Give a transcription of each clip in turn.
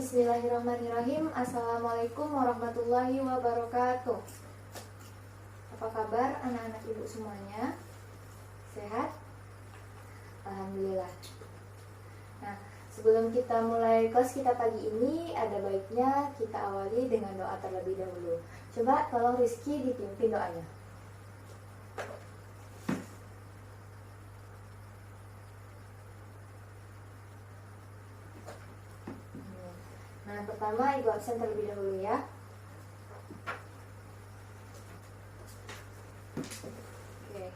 Bismillahirrahmanirrahim. Assalamualaikum warahmatullahi wabarakatuh. Apa kabar anak-anak ibu semuanya? Sehat? Alhamdulillah. Nah, sebelum kita mulai kelas kita pagi ini, ada baiknya kita awali dengan doa terlebih dahulu. Coba tolong Rizky dipimpin doanya. Nah, pertama ibu absen terlebih dahulu ya. Oke.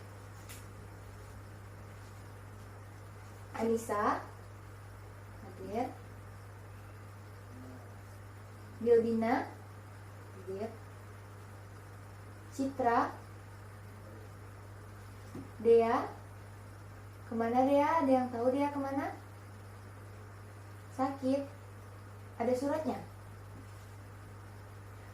Anissa hadir. Bilbina hadir. Citra. Dea. Kemana Dea? Ada yang tahu Dea kemana? Sakit. Ada suratnya?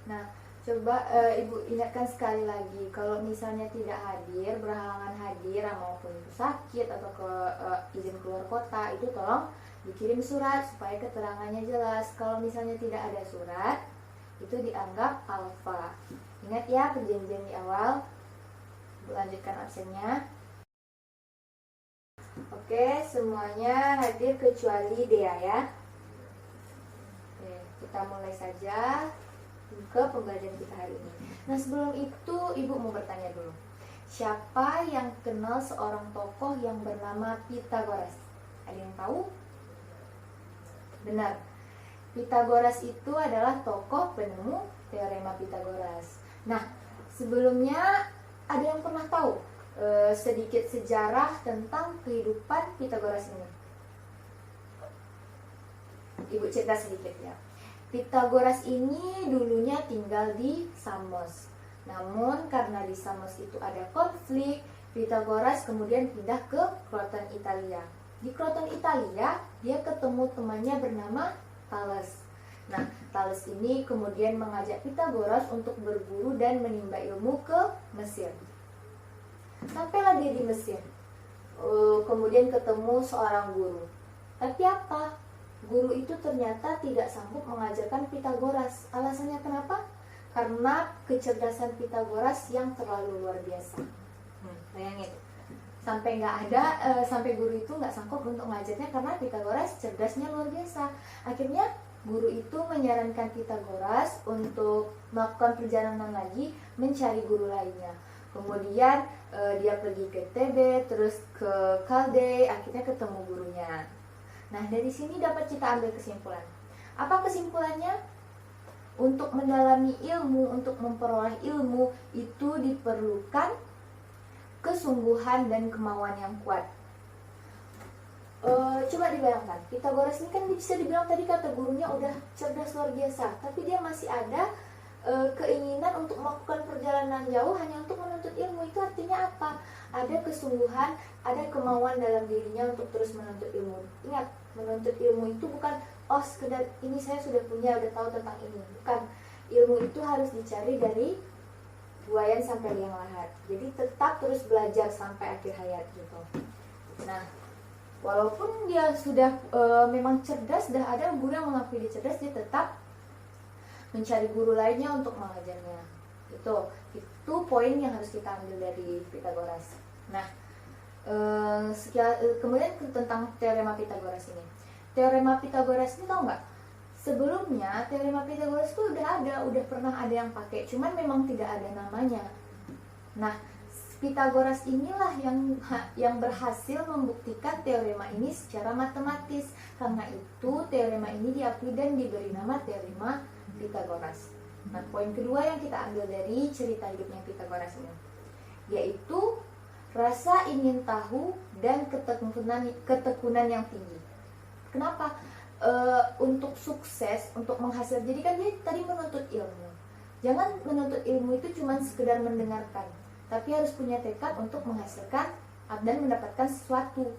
Nah, coba ibu ingatkan sekali lagi, kalau misalnya tidak hadir, berhalangan hadir, maupun itu sakit atau izin keluar kota, itu tolong dikirim surat supaya keterangannya jelas. Kalau misalnya tidak ada surat, itu dianggap alfa. Ingat ya perjanjian di awal. Ibu lanjutkan absennya. Oke, semuanya hadir kecuali Dea ya. Kita mulai saja ke pembelajaran kita hari ini. Nah, sebelum itu ibu mau bertanya dulu. Siapa yang kenal seorang tokoh yang bernama Pythagoras? Ada yang tahu? Benar. Pythagoras itu adalah tokoh penemu teorema Pythagoras. Nah, sebelumnya ada yang pernah tahu sedikit sejarah tentang kehidupan Pythagoras ini? Ibu cerita sedikit ya. Pythagoras ini dulunya tinggal di Samos. Namun karena di Samos itu ada konflik, Pythagoras kemudian pindah ke Kroton Italia. Di Kroton Italia, dia ketemu temannya bernama Thales. Nah, Thales ini kemudian mengajak Pythagoras untuk berburu dan menimba ilmu ke Mesir. Sampailah dia di Mesir. Kemudian ketemu seorang guru. Tapi apa? Guru itu ternyata tidak sanggup mengajarkan Pythagoras. Alasannya kenapa? Karena kecerdasan Pythagoras yang terlalu luar biasa. Bayangin, sampai sampai guru itu nggak sanggup untuk mengajarnya karena Pythagoras cerdasnya luar biasa. Akhirnya guru itu menyarankan Pythagoras untuk melakukan perjalanan lagi mencari guru lainnya. Kemudian dia pergi ke Tebe, terus ke Kalde, akhirnya ketemu gurunya. Nah, dari sini dapat kita ambil kesimpulan. Apa kesimpulannya? Untuk mendalami ilmu, untuk memperoleh ilmu, itu diperlukan kesungguhan dan kemauan yang kuat. Coba dibayangkan, Pythagoras ini kan bisa dibilang tadi kata gurunya udah cerdas luar biasa, tapi dia masih ada keinginan untuk melakukan perjalanan jauh hanya untuk menuntut ilmu. Itu artinya apa? Ada kesungguhan, ada kemauan dalam dirinya untuk terus menuntut ilmu. Ingat, menuntut ilmu itu bukan sekedar ini saya sudah punya, udah tahu tentang ini. Bukan. Ilmu itu harus dicari dari buayan sampai liang lahat. Jadi tetap terus belajar sampai akhir hayat gitu. Nah, walaupun dia sudah memang cerdas, sudah ada guru yang mengakui dia cerdas, dia tetap mencari guru lainnya untuk mengajarnya. Itu poin yang harus kita ambil dari Pythagoras. Nah, kemudian tentang teorema Pythagoras ini. Teorema Pythagoras ini tahu nggak? Sebelumnya teorema Pythagoras itu udah pernah ada yang pakai, cuman memang tidak ada namanya. Nah, Pythagoras inilah yang berhasil membuktikan teorema ini secara matematis. Karena itu teorema ini diakui dan diberi nama teorema Pythagoras. Nah, poin kedua yang kita ambil dari cerita hidupnya Pythagoras ini, yaitu rasa ingin tahu dan ketekunan yang tinggi. Kenapa? Untuk sukses, untuk menghasilkan, jadi kan dia tadi menuntut ilmu. Jangan menuntut ilmu itu cuma sekedar mendengarkan, tapi harus punya tekad untuk menghasilkan dan mendapatkan sesuatu.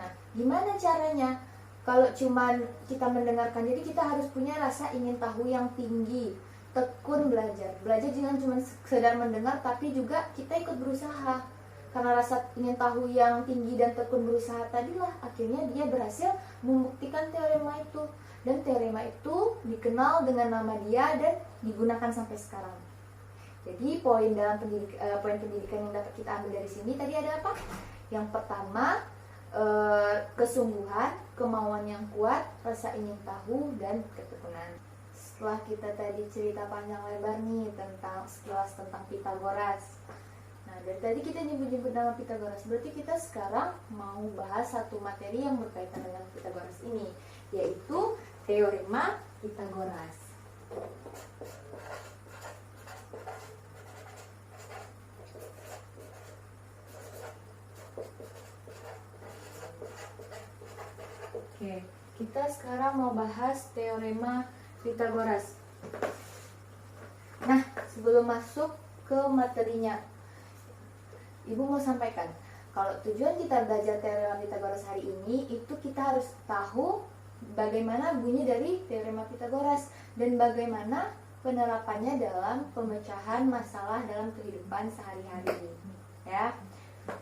Nah, gimana caranya? Kalau cuma kita mendengarkan, jadi kita harus punya rasa ingin tahu yang tinggi, tekun belajar. Belajar jangan cuma sekedar mendengar, tapi juga kita ikut berusaha. Karena rasa ingin tahu yang tinggi dan tekun berusaha tadilah akhirnya dia berhasil membuktikan teorema itu. Dan teorema itu dikenal dengan nama dia dan digunakan sampai sekarang. Jadi poin pendidikan yang dapat kita ambil dari sini tadi ada apa? Yang pertama, kesungguhan, kemauan yang kuat, rasa ingin tahu, dan ketekunan. Setelah kita tadi cerita panjang lebar nih tentang sekilas tentang Pythagoras. Nah, dari tadi kita nyebut-nyebut nama Pythagoras, berarti kita sekarang mau bahas satu materi yang berkaitan dengan Pythagoras ini, yaitu teorema Pythagoras. Oke, kita sekarang mau bahas teorema Pythagoras. Nah, sebelum masuk ke materinya, Ibu mau sampaikan, kalau tujuan kita belajar teorema Pythagoras hari ini, itu kita harus tahu bagaimana bunyi dari teorema Pythagoras dan bagaimana penerapannya dalam pemecahan masalah dalam kehidupan sehari-hari. Ya.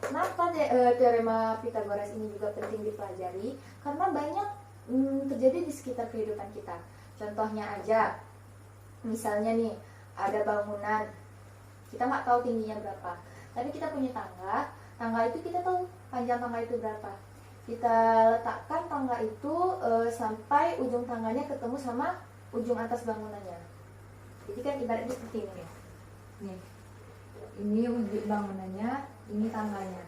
Kenapa teorema Pythagoras ini juga penting dipelajari? Karena banyak terjadi di sekitar kehidupan kita. Contohnya aja, misalnya nih, ada bangunan, kita nggak tahu tingginya berapa, tapi kita punya tangga itu kita tahu panjang tangga itu berapa. Kita letakkan tangga itu sampai ujung tangganya ketemu sama ujung atas bangunannya. Jadi kan ibaratnya seperti ini. Nih, ini ujung bangunannya, ini tangganya.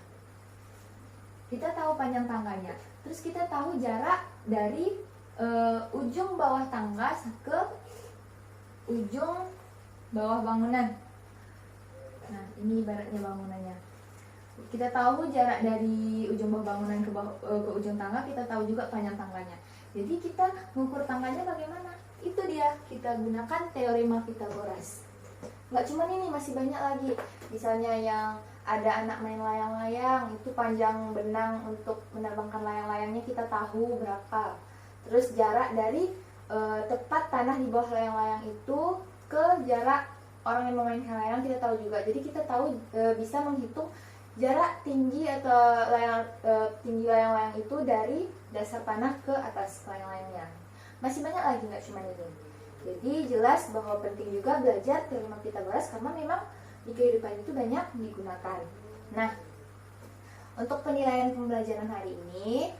Kita tahu panjang tangganya. Terus kita tahu jarak dari ujung bawah tangga ke ujung bawah bangunan. Nah, ini ibaratnya bangunannya. Kita tahu jarak dari ujung bawah bangunan ke ujung tangga, kita tahu juga panjang tangganya. Jadi kita mengukur tangganya bagaimana? Itu dia, kita gunakan teorema Pythagoras. Nggak cuma ini, masih banyak lagi. Misalnya yang ada anak main layang-layang, itu panjang benang untuk menerbangkan layang-layangnya kita tahu berapa. Terus jarak dari tepat tanah di bawah layang-layang itu ke jarak orang yang memainkan layang kita tahu juga. Jadi kita tahu bisa menghitung jarak tinggi atau tinggi layang-layang itu dari dasar tanah ke atas layang-layangnya. Masih banyak lagi, nggak cuma ini. Jadi jelas bahwa penting juga belajar teorema Pythagoras karena memang di kehidupan itu banyak digunakan. Nah, untuk penilaian pembelajaran hari ini,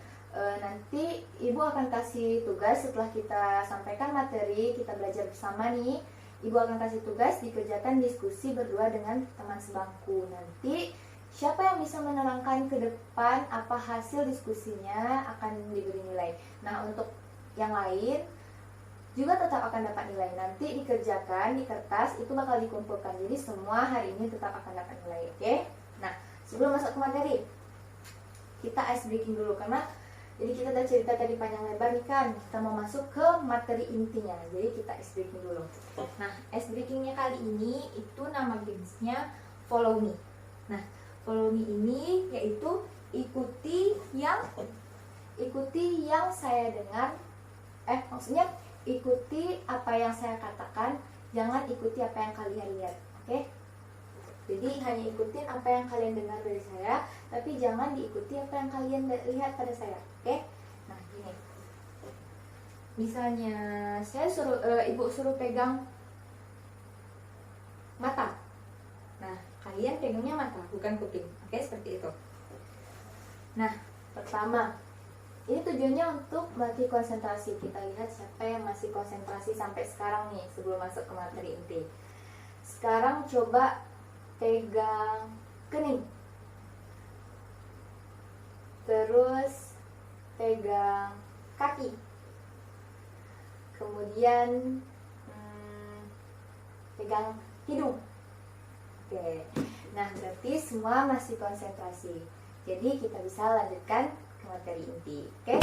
nanti Ibu akan kasih tugas setelah kita sampaikan materi, kita belajar bersama nih. Ibu akan kasih tugas dikerjakan diskusi berdua dengan teman sebangku. Nanti siapa yang bisa menerangkan ke depan apa hasil diskusinya akan diberi nilai. Nah, untuk yang lain juga tetap akan dapat nilai. Nanti dikerjakan di kertas, itu bakal dikumpulkan. Jadi semua hari ini tetap akan dapat nilai, oke? Nah, sebelum masuk ke materi, kita ice breaking dulu. Karena jadi kita udah cerita tadi panjang lebar nih kan, kita mau masuk ke materi intinya. Jadi kita ice breaking dulu. Nah, ice breakingnya kali ini itu nama gamesnya Follow Me. Nah, Follow Me ini yaitu ikuti yang saya dengar. Maksudnya ikuti apa yang saya katakan, jangan ikuti apa yang kalian lihat, oke? Jadi hanya ikutin apa yang kalian dengar dari saya, tapi jangan diikuti apa yang kalian lihat pada saya, oke? Nah, gini. Misalnya ibu suruh pegang mata. Nah, kalian pegangnya mata, bukan kuping, oke? Seperti itu. Nah, pertama, ini tujuannya untuk melatih konsentrasi. Kita lihat siapa yang masih konsentrasi sampai sekarang nih sebelum masuk ke materi inti. Sekarang coba pegang kening. Terus pegang kaki. Kemudian pegang hidung. Oke. Nah, berarti semua masih konsentrasi. Jadi kita bisa lanjutkan materi inti, oke?